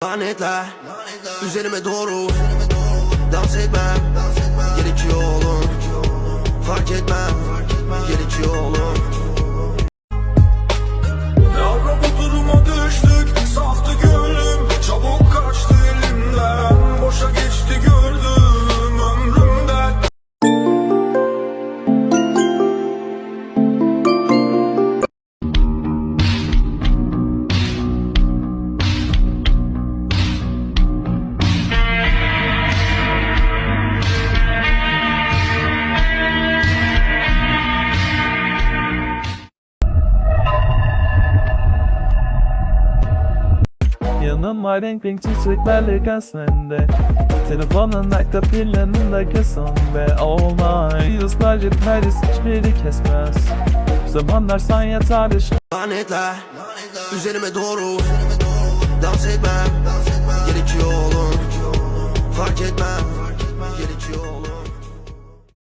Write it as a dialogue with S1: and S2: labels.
S1: Lanetler üzerime doğru dans etmem gerekiyor oğlum. Fark etmem gerekiyor oğlum.
S2: Ne ara bu duruma düştük, saftı gönlüm, çabuk kaçtı elimden. Boşa geçti gördüm ömrümden.
S3: Yanıma renk çiçeklerle gelsen telefonun ayakta planında kesin ve olmay yüzlerce perdesi hiçbiri kesmez. Zamanlar sen yatar
S1: Lanetler üzerime doğru dans etmem gerekiyor oğlum. Fark etmem